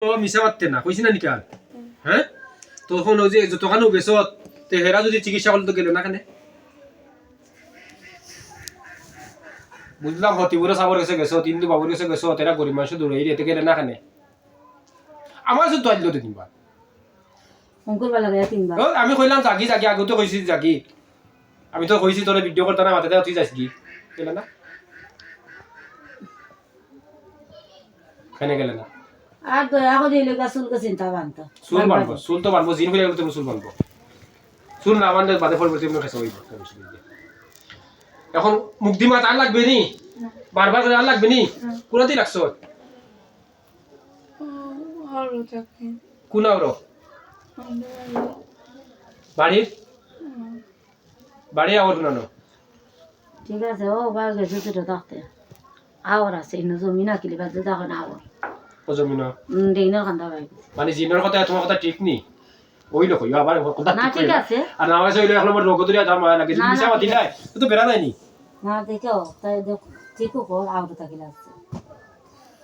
ও মিছা মারতে না কইছি না নিকাল হ্যাঁ তখন ওই যে যতখানো বেসত তে হেরা যদি চিকিৎসা করতে গেল না কেন বুঝলাম হতিপুরে সাবর গেছে গেছো তিনটু বাবুর গেছে গেছো তেরা গরিব মানুষ দূরে এতে গেলে না কেন আমার শুধু আইল তো তিনবার অঙ্কুর বেলা গেয়া তিনবার আমি কইলাম জাগি জাগি আগে তো কইছি জাগি আমি তো কইছি তোরে ভিডিও করতে না মাথাতে তুই যাস কি গেলে না কেন গেলে না আর দয়া করে দিলে চুলকে চিন্তা বানতো চুল তো বানবো জিন হয়ে গেলে তুমি চুল বানবো চুল না বানলে বাদে ফল তুমি খাইছো হইব এখন মুক্তি মাত আর লাগবে নি বারবার করে আর লাগবে নি কোনটি লাগছো কোন আর বাড়ির বাড়ি আওয়ার কোন ঠিক আছে ও বা গেছে ছোট থাকতে আওয়ার আছে ইনো জমি না কিলি বাজে তখন আওয়ার ও জমিন ডিনার খান্দা ভাই মানে জিনের কথা তোমার কথা ঠিক নি ওইলো কই আবার কথা না ঠিক আছে আর না হইছে হইলো এখন আমার রোগ ধরিয়া দাম লাগে যদি মিছা মাতি নাই তো বেরা নাই নি না দেখো তাই দেখ ঠিক কর আওয়ার থাকি লাগছে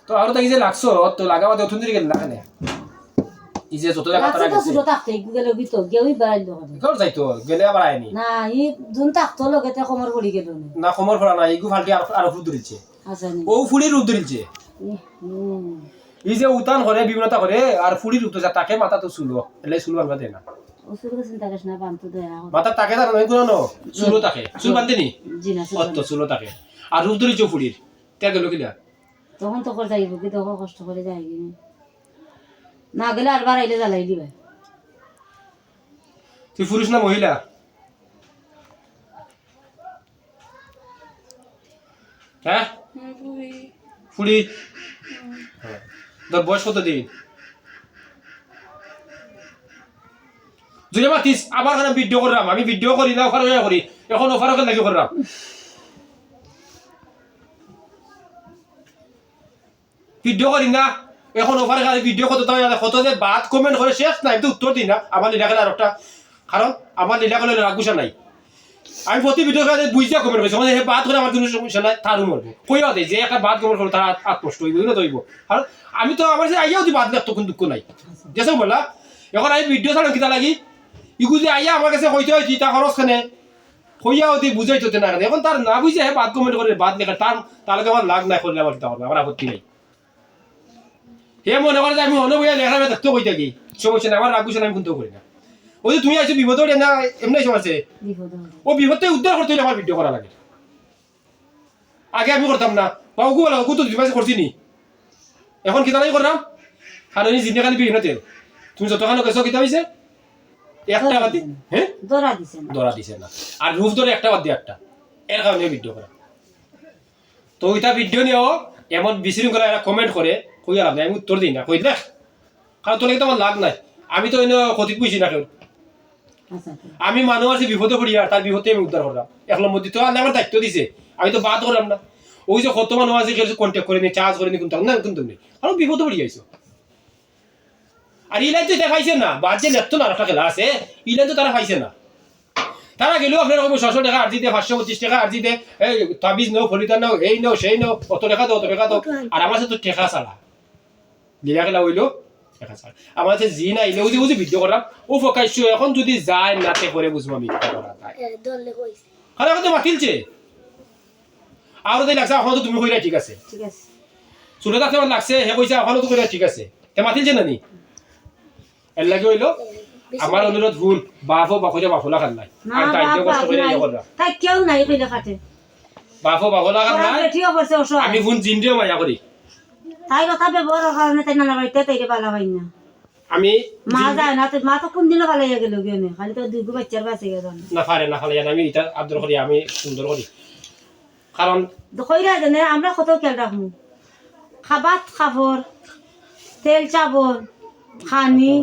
তো আর তাই যে লাগছো তো লাগাবাতে অথুন দিকে না কেন এই যে যত জায়গা তারা তো গেছে ছোট থাকতে গেলে ভিতর গেউই বাড়াইল দোকানে কর যাইতো গেলে আবার আইনি না ই দুন থাকতো লগেতে কমর পড়ি গেল না খমর ফলা না এইগু ফালটি আর ফুল ধরিছে আচ্ছা নি ও ফুলির রূপ ধরিছে এই যে উতান করে বিমনতা করে আর ফুলির রূপ তো যা তাকে মাথা তো চুলো এলাই চুল বানবা দেয় না ও চুলকে চিন্তা করিস না বানতো দয়া মাথা তাকে তার নয় কোনো নো চুলো তাকে চুল বানতে নি জি না অত চুলো তাকে আর রূপ ধরিছে ফুলির তে গেল কিলা তখন তো করে যাইব কি তখন কষ্ট করে যাই না গেলে আর বাড়াইলে জ্বালাই দিবে তুই পুরুষ না মহিলা হ্যাঁ ফুলি তোর বয়স কত দিন যদি মাতিস আবার কেন ভিডিও করলাম আমি ভিডিও করি না অফার হয়ে করি এখন অফার ওকে লাগি করলাম ভিডিও করি না এখন অফার খালি ভিডিও করতে কত যে বাদ কমেন্ট করে শেষ না আমি তো উত্তর দিই না আমার লীলা খেলার একটা কারণ আমার লীলা খেলার রাগুসা নাই আমি প্রতি ভিডিও খেলা বুঝিয়া কমেন্ট করছি মানে বাদ করে আমার কোনো সমস্যা নাই তারও মরবো কইয়া দেয় যে একটা বাদ কমেন্ট করবো তার আত্মষ্ট হইব না দইব কারণ আমি তো আমার যে আইয়াও বাদ লাগতো কোনো দুঃখ নাই যেসব বললা এখন আমি ভিডিও ছাড়াম কিতা লাগি ইগু যে আইয়া আমার কাছে হইতে হয় তা খরচ খানে হইয়া হতে বুঝাই তো না এখন তার না বুঝে বাদ কমেন্ট করে বাদ লেখা তার আমার লাগ নাই করলে আমার কিতা করবে আমার আপত্তি নাই হে মনে করে যে আমি অন্য বইয়া লেখা থাকতেও কই থাকি সমস্যা নাই আমার রাগুসা আমি কিন্তু করি না ওই যে তুমি আইছো বিপদ না এমনি সমস্যা ও বিপদটা উদ্ধার করতে হলে আমার ভিডিও করা লাগে আগে আমি করতাম না বা ওগু বলা ওগু তো ডিভাইস করছি নি এখন কিতা নাই করলাম কারণ এই জিনে খালি বিহীনতে তুমি যতখানো গেছো কিতা হয়েছে একটা বাদ হ্যাঁ দরা দিছে না আর রূপ ধরে একটা বাদ দিয়ে একটা এর কারণে ভিডিও করা তো ওইটা ভিডিও নিয়েও এমন বিশৃঙ্খলা এরা কমেন্ট করে কই লাভ নাই আমি উত্তর দিই না কই দেখ কারণ তোর তো আমার লাভ নাই আমি তো ক্ষতি বুঝি না কেউ আমি মানুষ আছে বিপদে পড়ি আর তার বিপদে আমি উদ্ধার করলাম এক নম্বর দিতে আল্লাহ আমার দায়িত্ব দিছে আমি তো বাদ করলাম না ওই যে কত মানুষ আছে কেউ কন্ট্যাক্ট করে নি চার্জ করে নি কিন্তু না কিন্তু নেই কারণ বিপদে পড়ি যাইছো আর ইলাইন তো এটা পাইছে না বাদ যে লেখতো না একটা খেলা আছে ইলাইন তো তারা পাইছে না তারা গেলেও আপনার 600 টাকা আর দিতে 525 টাকা আর দিতে এই তাবিজ নাও ফলিতা নাও এই নাও সেই নাও অত টাকা দাও অত টাকা দাও আর আমার সাথে তো টেকা ছাড়া লীলা খেলা হইলো টেকা ছাড়া আমার কাছে জি না ইলে উজি ভিডিও করলাম ও ফোকাইছো এখন যদি যায় নাতে করে বুঝবো আমি কি করা তাই আরে এখন তো মাতিলছে আর ওদের লাগছে এখন তো তুমি কইরা ঠিক আছে চুলে থাকতে আমার লাগছে হে কইছে এখনো তো কইরা ঠিক আছে তে মাতিলছে না নি এর লাগে হইলো আমার অনুরোধ ভুল বাফো বাকরে বাফলা খান নাই আর তাইতে কষ্ট করে ইয়া কররা তাই কেউ নাই কইলা কাটে বাফো বাফলা খান নাই ঠিক আছে ওসো আমি ফোন জিন্দিও মায়া করি তাই কথা ব্যবহার কারণে তাই না বাইতে তাইরে বালা হয় না আমি মা যায় না তো মা তো কোন দিন বালা হয়ে গেল গেনে খালি তো দুই বাচ্চার বাঁচে গেল না পারে না খালি আমি এটা আদর করি আমি সুন্দর করি কারণ কইরা জানে আমরা কত খেয়াল রাখমু খাবার খাবার তেল চাবল খানি